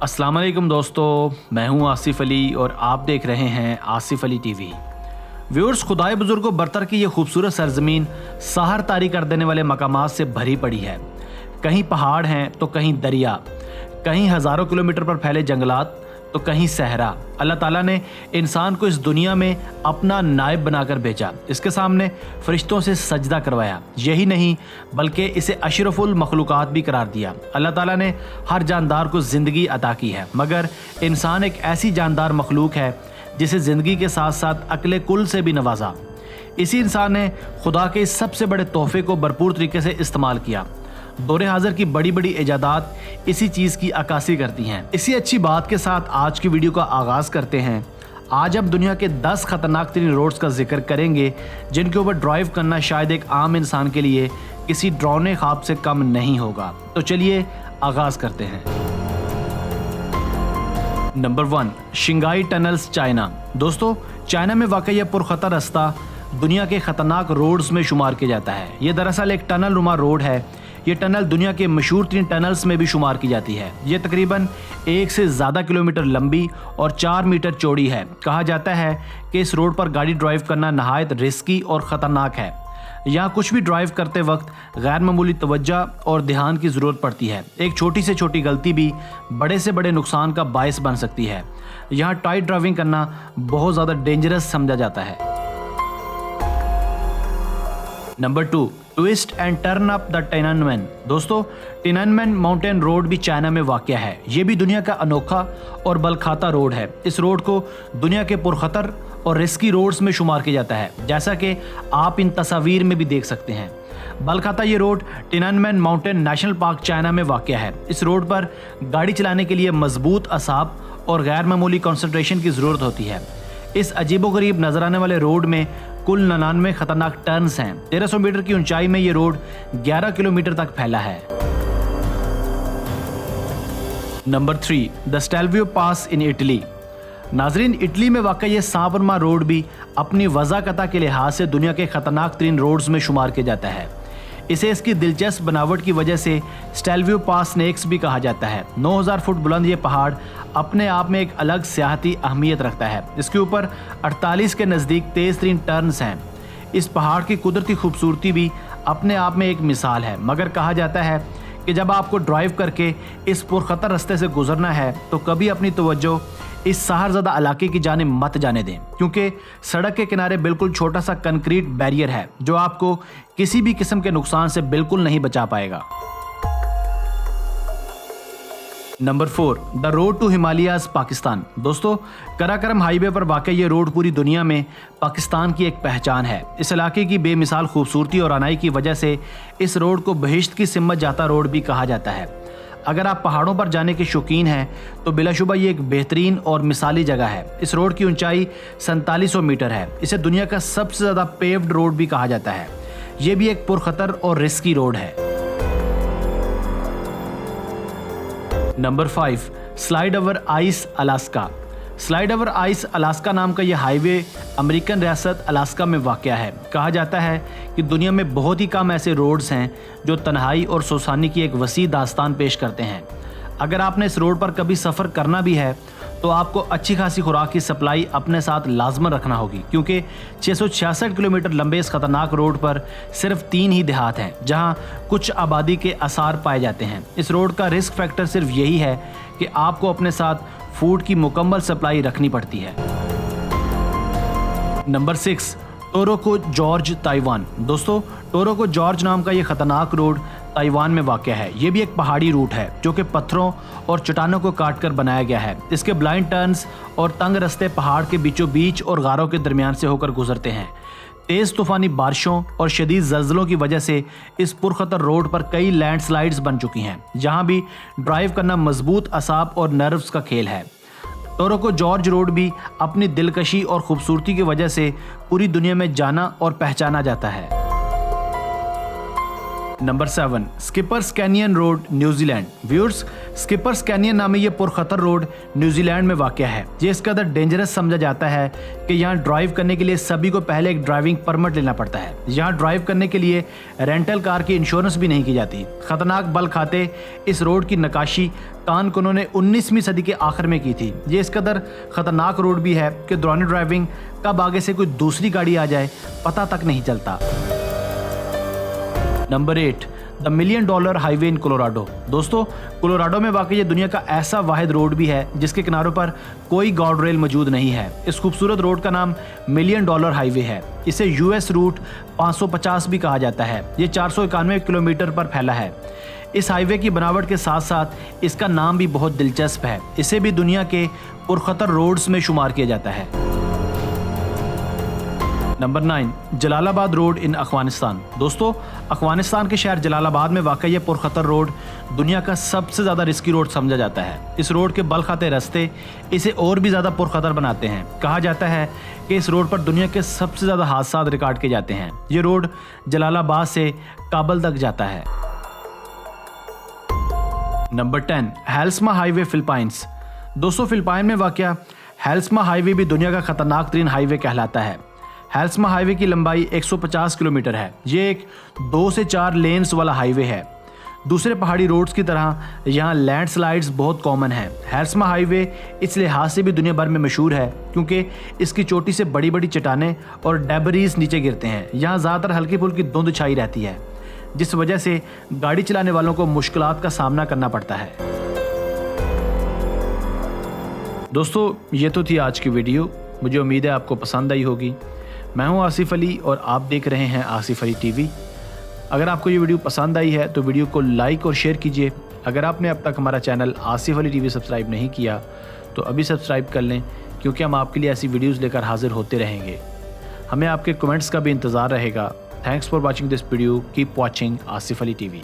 अस्सलाम वालेकुम दोस्तों, मैं हूं आसिफ अली और आप देख रहे हैं आसिफ अली टीवी। व्यूअर्स, खुदाए बुजुर्ग बरतर की ये खूबसूरत सरजमीन सहर तारी कर देने वाले मकामात से भरी पड़ी है। कहीं पहाड़ हैं तो कहीं दरिया, कहीं हज़ारों किलोमीटर पर फैले जंगलात तो कहीं सहरा। अल्लाह ताला ने इंसान को इस दुनिया में अपना नायब बनाकर भेजा, इसके सामने फरिश्तों से सजदा करवाया। यही नहीं बल्कि इसे अशरफुल मखलूकात भी करार दिया। अल्लाह ताला ने हर जानदार को ज़िंदगी अता की है, मगर इंसान एक ऐसी जानदार मखलूक है जिसे ज़िंदगी के साथ साथ अक्ल कुल से भी नवाजा। इसी इंसान ने खुदा के इस सबसे बड़े तोहफे को भरपूर तरीके से इस्तेमाल किया। दौरे हाजिर की बड़ी बड़ी इजादात इसी चीज़ की अक्कासी करती हैं। इसी अच्छी बात के साथ आज की वीडियो का आगाज़ करते हैं। आज हम दुनिया के 10 ख़तरनाक तरीन रोड्स का जिक्र करेंगे जिनके ऊपर ड्राइव करना शायद एक आम इंसान के लिए किसी डरावने ख्वाब से कम नहीं होगा। तो चलिए आगाज़ करते हैं। Number 1, Shanghai tunnels, China. दोस्तों, चाइना में वाक़ई यह पुरखतर रास्ता दुनिया के ख़तरनाक रोड्स में शुमार किया जाता है। ये दरअसल एक टनल नुमा रोड है। ये टनल दुनिया के मशहूर 3 टनल्स में भी शुमार की जाती है। ये तकरीबन 1 से ज़्यादा किलोमीटर लंबी और 4 मीटर चौड़ी है। कहा जाता है कि इस रोड पर गाड़ी ड्राइव करना नहायत रिस्की और ख़तरनाक है। यहाँ कुछ भी ड्राइव करते वक्त गैर मामूली तवज्जो और ध्यान की ज़रूरत पड़ती है। एक छोटी से छोटी गलती भी बड़े से बड़े नुकसान का बायस बन सकती है। यहाँ टाइट ड्राइविंग करना बहुत ज़्यादा डेंजरस समझा जाता है। Number 2, twist and turn up the Tianmen. दोस्तों, टिएननमेन माउंटेन रोड भी चाइना में वाक़या है। ये भी दुनिया का अनोखा और बलखाता रोड है। इस रोड को दुनिया के पुरखतर और रिस्की रोड्स में शुमार किया जाता है, जैसा कि आप इन तस्वीर में भी देख सकते हैं। बलखाता ये road Tianmen mountain national park China में वाक़या है। इस रोड पर गाड़ी चलाने के लिए मजबूत असाब और गैर मामूली कंसंट्रेशन की ज़रूरत होती है। इस अजीबोगरीब नजर आने वाले रोड में कुल 99 खतरनाक टर्न्स हैं। 1300 मीटर की ऊंचाई में ये रोड 11 किलोमीटर तक फैला है। Number 3, the Stelvio pass in Italy. नाजरीन, इटली में वाक़ई ये सांवरमा रोड भी अपनी वज़ाकता के लिहाज से दुनिया के खतरनाक तरीन रोड्स में शुमार किया जाता है। इसे इसकी दिलचस्प बनावट की वजह से स्टेल्वियो पास स्नेक्स भी कहा जाता है। 9000 फुट बुलंद ये पहाड़ अपने आप में एक अलग सियाहती अहमियत रखता है। इसके ऊपर 48 के नज़दीक तेज़ तरीन टर्न्स हैं। इस पहाड़ की कुदरती खूबसूरती भी अपने आप में एक मिसाल है, मगर कहा जाता है कि जब आपको ड्राइव करके इस पुरखतर रास्ते से गुजरना है तो कभी अपनी तवज्जो इस सहरज़दा इलाके की जानिब मत जाने दें, क्योंकि सड़क के किनारे बिल्कुल छोटा सा कंक्रीट बैरियर है जो आपको किसी भी किस्म के नुकसान से बिल्कुल नहीं बचा पाएगा। Number 4, the road to Himalayas, Pakistan. दोस्तों, कराकरम हाईवे पर वाक़ई ये रोड पूरी दुनिया में पाकिस्तान की एक पहचान है। इस इलाके की बेमिसाल खूबसूरती और अनाई की वजह से इस रोड को बहिश्त की सिमत जाता रोड भी कहा जाता है। अगर आप पहाड़ों पर जाने के शौकीन हैं तो बिलाशुबा ये एक बेहतरीन और मिसाली जगह है। इस रोड की ऊंचाई 4700 मीटर है। इसे दुनिया का सबसे ज़्यादा पेव्ड रोड भी कहा जाता है। ये भी एक पुरखतर और रिस्की रोड है। Number 5, slide over ice, Alaska. Slide over ice, Alaska नाम का यह हाईवे अमेरिकन रियासत अलास्का में वाक़या है। कहा जाता है कि दुनिया में बहुत ही कम ऐसे रोड्स हैं जो तन्हाई और सोसानी की एक वसी दास्तान पेश करते हैं। अगर आपने इस रोड पर कभी सफ़र करना भी है तो आपको अच्छी खासी खुराक की सप्लाई अपने साथ लाजमन रखना होगी, क्योंकि 666 किलोमीटर लंबे इस खतरनाक रोड पर सिर्फ 3 ही देहात हैं जहां कुछ आबादी के आसार पाए जाते हैं। इस रोड का रिस्क फैक्टर सिर्फ यही है कि आपको अपने साथ फूड की मुकम्मल सप्लाई रखनी पड़ती है। Number 6, Taroko gorge, Taiwan. दोस्तों, टोरोको जॉर्ज नाम का ये खतरनाक रोड ताइवान में वाक़या है। ये भी एक पहाड़ी रूट है जो कि पत्थरों और चट्टानों को काटकर बनाया गया है। इसके ब्लाइंड टर्न्स और तंग रास्ते पहाड़ के बीचों बीच और गारों के दरमियान से होकर गुजरते हैं। तेज़ तूफ़ानी बारिशों और शदीद ज़ल्ज़लों की वजह से इस पुरखतर रोड पर कई लैंडस्लाइड्स बन चुकी हैं, जहां भी ड्राइव करना मजबूत असाब और नर्व्स का खेल है। टोरोको जॉर्ज रोड भी अपनी दिलकशी और खूबसूरती की वजह से पूरी दुनिया में जाना और पहचाना जाता है। Number 7, skippers canyon road, New Zealand. Viewers, skippers canyon नामी ये पुरखतर रोड न्यूजीलैंड में वाक़ है। ये इस कदर डेंजरस समझा जाता है कि यहाँ ड्राइव करने के लिए सभी को पहले एक ड्राइविंग परमिट लेना पड़ता है। यहाँ ड्राइव करने के लिए रेंटल कार की इंश्योरेंस भी नहीं की जाती। खतरनाक बल खाते इस रोड की नकाशी कानूनों ने 19वीं सदी के आखिर में की थी। ये इस कदर खतरनाक रोड भी है कि दौरान ड्राइविंग कब आगे से कोई दूसरी गाड़ी आ जाए पता तक नहीं चलता। Number 8, the $1 million highway in Colorado. दोस्तों, कोलोराडो में वाकई ये दुनिया का ऐसा वाहिद रोड भी है जिसके किनारों पर कोई गार्ड रेल मौजूद नहीं है। इस खूबसूरत रोड का नाम $1 मिलियन हाईवे है। इसे US रूट 550 भी कहा जाता है। ये 491 किलोमीटर पर फैला है। इस हाईवे की बनावट के साथ साथ इसका नाम भी बहुत दिलचस्प है। इसे भी दुनिया के पुरखतर रोड्स में शुमार किया जाता है। नंबर 9, जलालाबाद रोड इन अफगानिस्तान। दोस्तों, अफगानिस्तान के शहर जलालाबाद में वाक़ई ये पुरखतर रोड दुनिया का सबसे ज़्यादा रिस्की रोड समझा जाता है। इस रोड के बल खाते रास्ते इसे और भी ज़्यादा पुरखतर बनाते हैं। कहा जाता है कि इस रोड पर दुनिया के सबसे ज़्यादा हादसा रिकॉर्ड किए जाते हैं। ये रोड जलालाबाद से काबुल तक जाता है। Number 10, Halsema highway Philippines. दोस्तों, फिलिपाइन में वाक़या हेल्समा हाईवे भी दुनिया का खतरनाक तरीन हाईवे कहलाता है। हेल्समा हाईवे की लंबाई 150 किलोमीटर है। ये एक 2 से 4 लेन्स वाला हाईवे है। दूसरे पहाड़ी रोड्स की तरह यहाँ लैंडस्लाइड्स बहुत कॉमन हैं। हेल्समा हाईवे इस लिहाज से भी दुनिया भर में मशहूर है क्योंकि इसकी चोटी से बड़ी बड़ी चट्टानें और डेबरीज नीचे गिरते हैं। यहाँ ज़्यादातर हल्की फुल्की धुंध छाई रहती है, जिस वजह से गाड़ी चलाने वालों को मुश्किलात का सामना करना पड़ता है। दोस्तों, ये तो थी आज की वीडियो। मुझे उम्मीद है आपको पसंद आई होगी। मैं हूं आसिफ अली और आप देख रहे हैं आसिफ अली टीवी। अगर आपको ये वीडियो पसंद आई है तो वीडियो को लाइक और शेयर कीजिए। अगर आपने अब तक हमारा channel Asif Ali TV subscribe नहीं किया तो अभी सब्सक्राइब कर लें, क्योंकि हम आपके लिए ऐसी वीडियोज़ लेकर हाजिर होते रहेंगे। हमें आपके कमेंट्स का भी इंतज़ार रहेगा। Thanks for watching this video. Keep watching Asif Ali TV.